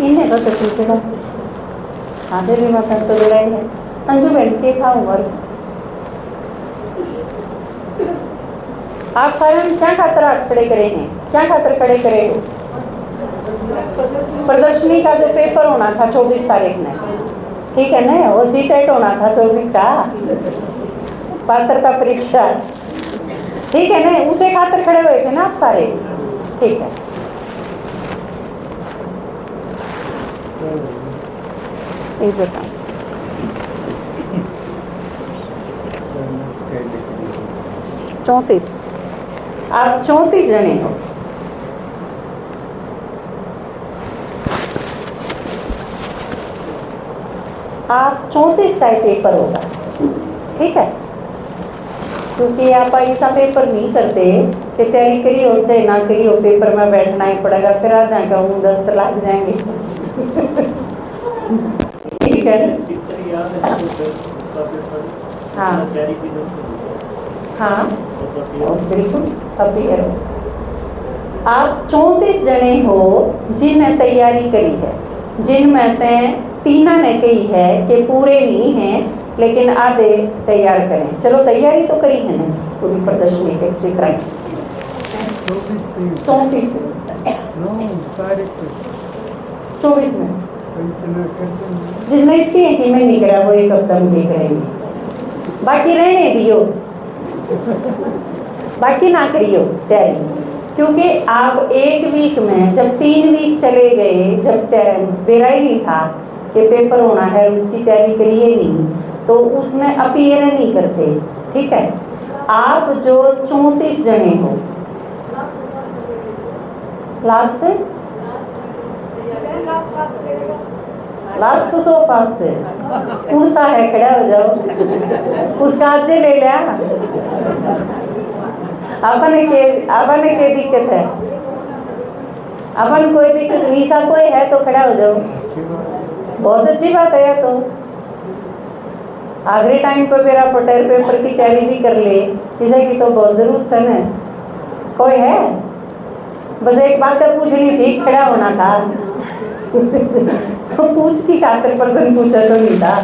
इन्हें तो पूछेगा आधे भी मतलब तो लड़ाई है। अंजू बैठ के था उम्र आप सारे क्या खातर हाथ खड़े करे हैं, क्या खातर खड़े करे हो? प्रदर्शनी का जो पेपर होना था 24 तारीख में, ठीक है ना, वो सीटेट होना था 24 का पात्रता परीक्षा, ठीक है ना, उसे खातर खड़े हुए थे ना आप सारे, ठीक है। एक बताओ 34, आप 34 जने हो। आप 34 का ही पेपर होगा, ठीक है, क्योंकि आप ऐसा पेपर नहीं करते कि तैयारी करी हो चाहे ना करी हो, पेपर में बैठना ही पड़ेगा, फिर आ जाएगा 10 लग जाएंगे ठीक है। हाँ हाँ बिल्कुल, अभी करो। आप 34 जने हो जिनने तैयारी करी है, जिनमें से 3 ने कही है कि पूरे नहीं हैं लेकिन आधे तैयार करें। चलो तैयारी तो करी है ना पूरी प्रदर्शनी के चित्र 34 24 में जिसने इतनी है कि मैं नहीं करा वो एक हफ्ता में करेंगे, बाकी रहने दियो बाकी ना करियो तैयारी, क्योंकि आप एक वीक में जब 3 वीक चले गए, जब बेरा ही नहीं था कि पेपर होना है, उसकी तैयारी करिए नहीं तो उसमें अपीयर नहीं करते, ठीक है। आप जो 34 जने हो, लास्ट तो सो फास्ट है, कौन सा है, खड़ा हो जाओ उसका आज ले लिया। अपन के दिक्कत है, अपन कोई दिक्कत नहीं, सा कोई है तो खड़ा हो जाओ, बहुत अच्छी बात है। तो आखिरी टाइम पर मेरा पटेल पेपर की तैयारी भी कर ले, किसी की तो बहुत जरूरत है। कोई है, बस एक बात पूछनी थी, खड़ा होना था तो पूछ की खातिर पर्सन पूछा तो नहीं था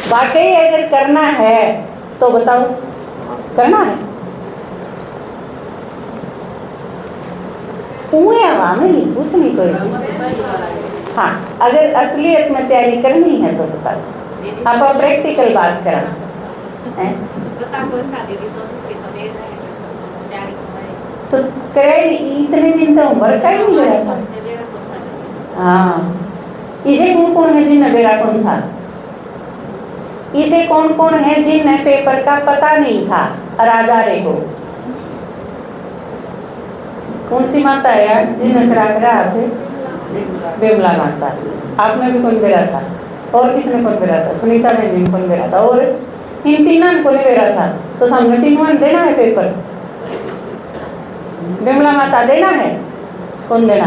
वाकई अगर करना है तो बताओ, करना है हवा में नहीं पूछनी कोई चीज। हाँ, अगर असलियत में तैयारी करनी है तो बताओ, आप प्रैक्टिकल बात करें तो करे, इतने दिन तो उम्र का ही नहीं लगा था। हाँ, इसे कौन कौन है जिन्हें बेरा कौन था, इसे कौन कौन है जिन्हें पेपर का पता नहीं था, राजा रे को कौन सी माता है यार जिन्हें करा रहा थे, बिमला माता। आपने भी कौन बेरा था, और किसने कौन बेरा था, सुनीता ने भी कौन बेरा था, और इन तीनों को नहीं बेरा था, तो सामने तीनों देना है पेपर, बिमला माता देना है, कौन देना,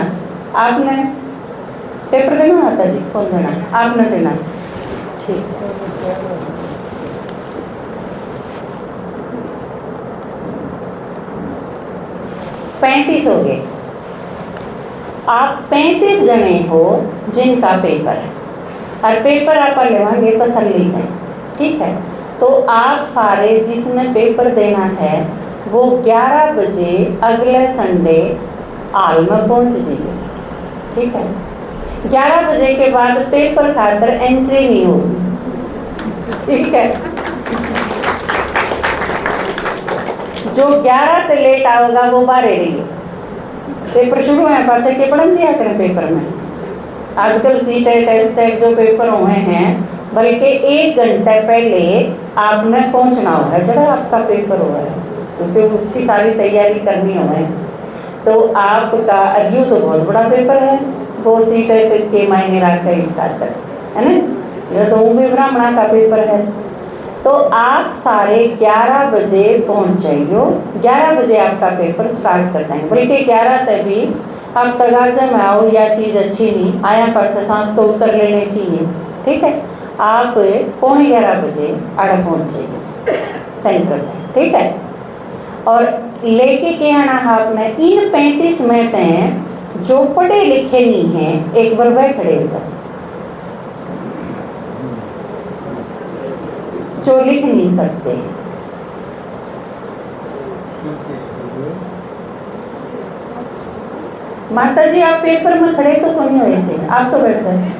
आपने पेपर देना माता जी, कौन देना, आपने देना, ठीक। 35 हो गए, आप 35 जने हो जिनका पेपर है, और पेपर आप लेवांगे तसल्ली है, ठीक है। तो आप सारे जिसने पेपर देना है वो 11 बजे अगले संडे आल में पहुंच जाइए, ठीक है। 11 बजे के बाद पेपर खातर एंट्री नहीं होगी, ठीक है। जो 11 से लेट आएगा वो बाहर रहिए, पेपर शुरू है पाचा के पढ़ दिया करें पेपर में। आजकल सीट है, टेस्ट है, जो पेपर हुए हैं, बल्कि 1 घंटे पहले आपने पहुंचना होगा जब आपका पेपर हुआ है, क्योंकि उसकी सारी तैयारी करनी है। तो आपका अरियो तो बहुत बड़ा पेपर है, वो सीट के मायने रखा है इसका अंतर, है ना, यह तो वो भी ब्राह्मणा का पेपर है। तो आप सारे 11 बजे पहुंच जाइए, 11 बजे आपका पेपर स्टार्ट कर देंगे, बल्कि 11 तक भी आप तगाजा में आओ, या चीज़ अच्छी नहीं आया, पास सांस तो उतर लेने चाहिए, ठीक है। आप 11:15 बजे आड़ा पहुंच जाइए सेंटर में, ठीक है। और लेके के आना आपने इन 35 में तय जो पढ़े लिखे नहीं है एक बार वह खड़े हो जाओ। जो लिख नहीं सकते, माता जी आप पेपर में खड़े तो नहीं हुए थे, आप तो बैठ जाए।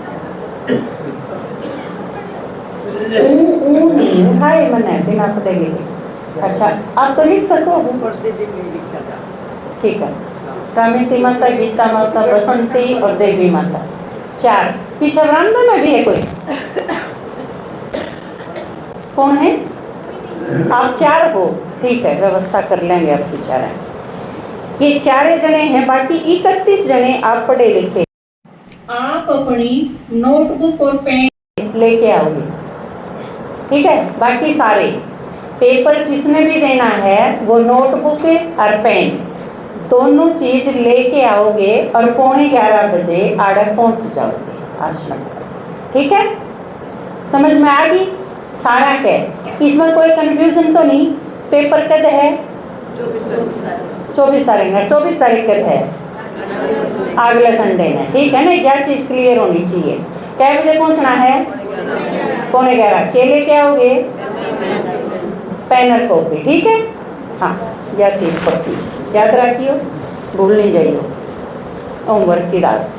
नहीं उठाए मैंने बिना पढ़े लिखे। अच्छा आप तो लिख सको, ठीक है। कामिती माता, गीता माता, बसंती और देवी माता, 4। पीछे बरामदे में भी है कोई? कौन है? आप 4 हो, ठीक है, व्यवस्था कर लेंगे आपकी 4। ये 4 जने हैं, बाकी 31 जने आप पढ़े लिखे। आप अपनी नोटबुक और पेन लेके आओगे, ठीक है। बाकी सारे पेपर जिसने भी देना है वो नोटबुक और पेन दोनों चीज लेके आओगे और 11:15 बजे आड़े पहुंच जाओगे आश्रम, ठीक है। समझ में आ गई सारा के? इसमें कोई कंफ्यूजन तो नहीं? पेपर कब है? 24 तारीख है। 24 तारीख कब है? अगले संडे में, ठीक है ना। यह चीज क्लियर होनी चाहिए। क्या बजे पहुंचना है? 11:15। के लेके आओगे? पेन और कॉपी, ठीक है। हाँ यह चीज पक्की याद रखियो, भूल नहीं जाइयो होमवर्क की रात।